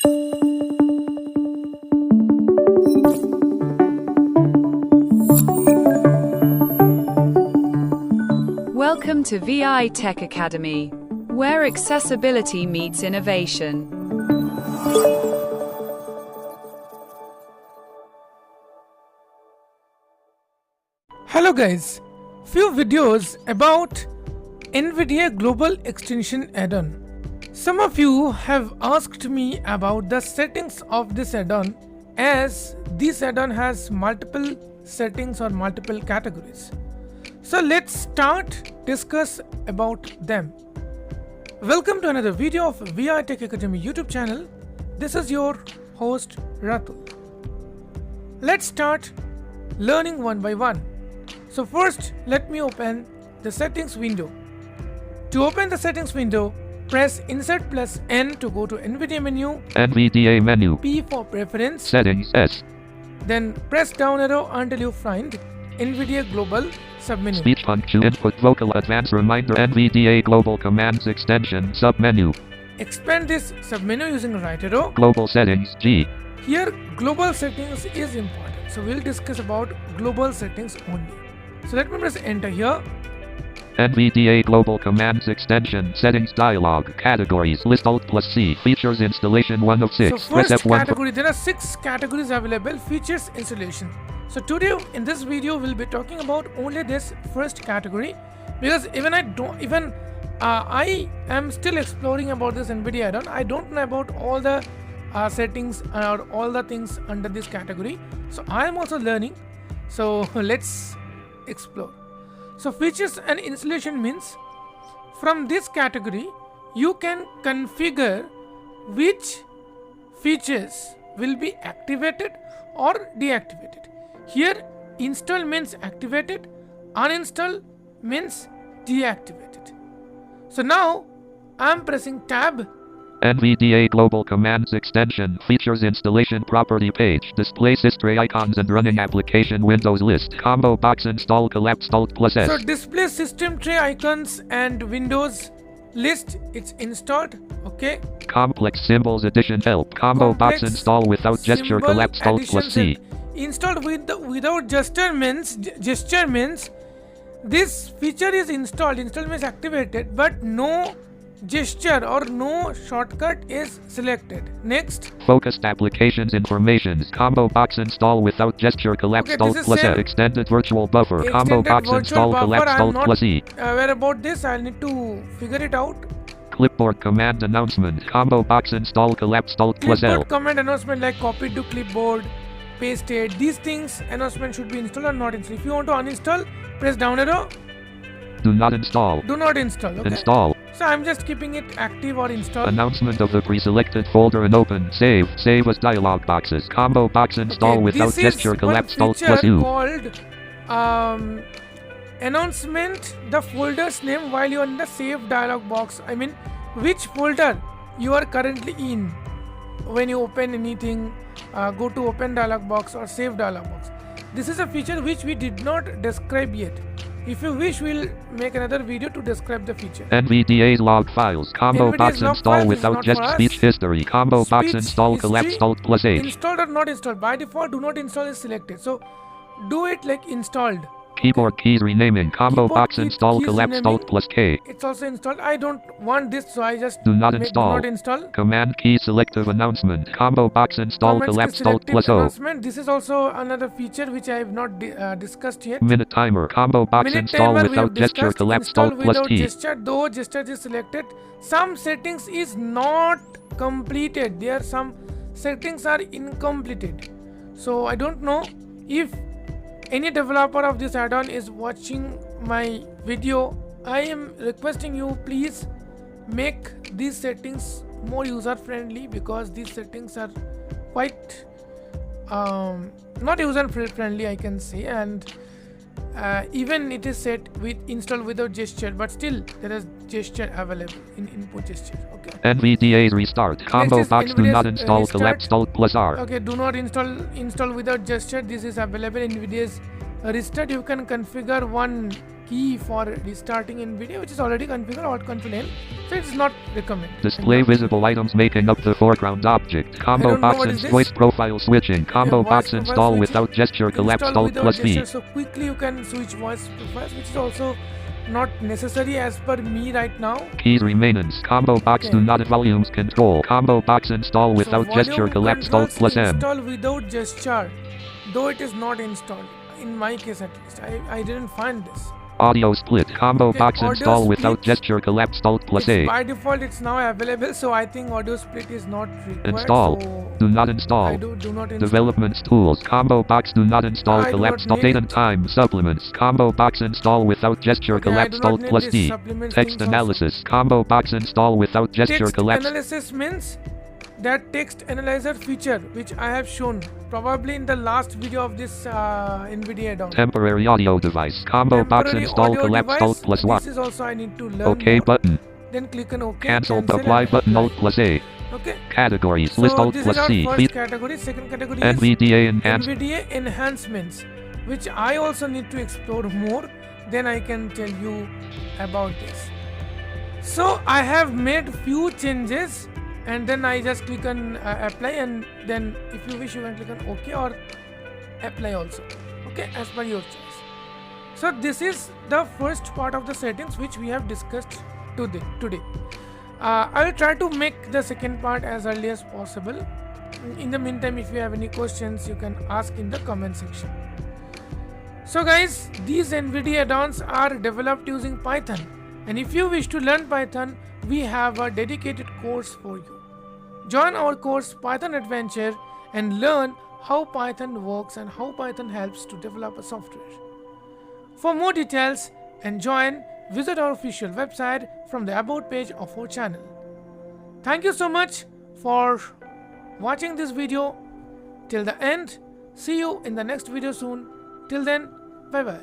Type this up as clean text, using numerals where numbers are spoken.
Welcome to V.I Tech Academy, where accessibility meets innovation. Hello guys, few videos about NVDA Global Extension Addon. Some of you have asked me about the settings of this add-on, as this add-on has multiple settings or multiple categories. So let's start discuss about them. Welcome to another video of V.I Tech Academy YouTube channel. This is your host Ratul. Let's start learning one by one. So first, let me open the settings window. To open the settings window, press Insert plus N to go to NVDA menu. NVDA menu. P for preference. Settings S. Then press down arrow until you find NVDA Global submenu. Speech function input vocal advanced reminder NVDA Global Commands extension submenu. Expand this submenu using right arrow. Global settings G. Here global settings is important, so we'll discuss about global settings only. So let me press enter here. NVDA Global Commands extension settings dialog categories list Alt plus C features installation 1 of 6. So first category, there are 6 categories available. Features installation. So today in this video we'll be talking about only this first category, because I am still exploring about this NVDA add-on. I don't know about all the settings or all the things under this category, so I am also learning. So let's explore. So features and installation means from this category you can configure which features will be activated or deactivated. Here install means activated, uninstall means deactivated. So now I am pressing tab. NVDA Global Commands extension features installation property page displays history icons and running application windows list combo box install collapsed Alt plus S. So display system tray icons and windows list, it's installed. Okay. Complex symbols addition help combo box install without gesture collapsed Alt plus C. Installed without gesture means this feature is installed. Install means activated, but no gesture or no shortcut is selected. Next. Focused applications informations combo box install without gesture collapsed Alt plus S. Extended virtual buffer combo box install collapsed Alt plus E. Where about this? I'll need to figure it out. Clipboard command announcement combo box install collapsed Alt plus L. Clipboard command announcement like copy to clipboard, pasted. These things announcement should be installed or not installed. If you want to uninstall, press down arrow. Do not install. Do not install. Okay. Install. So I'm just keeping it active or installed. Announcement of the pre-selected folder and open. Save. Save as dialog boxes. Combo box install without gesture collapsed Alt plus U. Called announcement the folder's name while you are in the save dialog box. I mean which folder you are currently in. When you open anything, go to open dialog box or save dialog box. This is a feature which we did not describe yet. If you wish, we'll make another video to describe the feature. NVDA's log files combo box install without just speech history combo box install collapsed Alt plus H. Installed or not installed. By default, do not install is selected. So do it like installed. Keyboard keys renaming combo box install collapsed Alt plus K. It's also installed. I don't want this, so I just do not install. Do not install. Command key selective announcement combo box install collapsed Alt plus O. This is also another feature which I have not discussed yet. Minute timer combo box install without gesture collapsed Alt plus T. Gesture, though gesture is selected, some settings is not completed. There are some settings are incompleted. So I don't know if any developer of this add-on is watching my video. I am requesting you, please make these settings more user friendly, because these settings are quite not user friendly, I can say, and even it is set with install without gesture, but still there is gesture available in input gesture. Okay. NVDA's restart combo box do not install collapsed Alt plus R. Okay, do not install without gesture. This is available in NVDA's restart, you can configure one key for restarting NVDA, which is already configured, Alt Control N, so it's not recommended. Display visible items making up the foreground object. Combo box and voice profile switching. Combo box install without gesture collapse Alt plus V. So quickly you can switch voice profiles, which is also not necessary as per me right now. Keys remainance. Combo box do not volumes control. Combo box install without gesture collapse Alt plus M. Install without gesture, though it is not installed. In my case at least, I didn't find this. Audio split. Combo box install without gesture collapse Alt plus A. By default it's now available, so I think audio split is not required. Install. So Do not install. I do not install. Developments tools. Combo box do not install collapse date and time supplements. Combo box install without gesture collapse Alt plus D. Text analysis. Combo box install without gesture Text collapse. analysis means that text analyzer feature which I have shown probably in the last video of this NVDA Addon. Temporary audio device. Combo box install collapse Alt plus Y. This is also I need to learn. OK more. button. Then click on OK. Cancel apply button Alt plus A. Okay. Categories. So List Alt this plus is our C. first category. Second category NVDA is enhancement. NVDA enhancements, which I also need to explore more. Then I can tell you about this. So I have made few changes, and then I just click on apply, and then if you wish you can click on OK or apply also, okay, as per your choice. So this is the first part of the settings which we have discussed today. I will try to make the second part as early as possible. In the meantime, if you have any questions, you can ask in the comment section. So guys, these NVDA add-ons are developed using Python, and if you wish to learn Python, we have a dedicated course for you. Join our course Python Adventure and learn how Python works and how Python helps to develop a software. For more details and join, visit our official website from the About page of our channel. Thank you so much for watching this video till the end. See you in the next video soon. Till then, bye bye.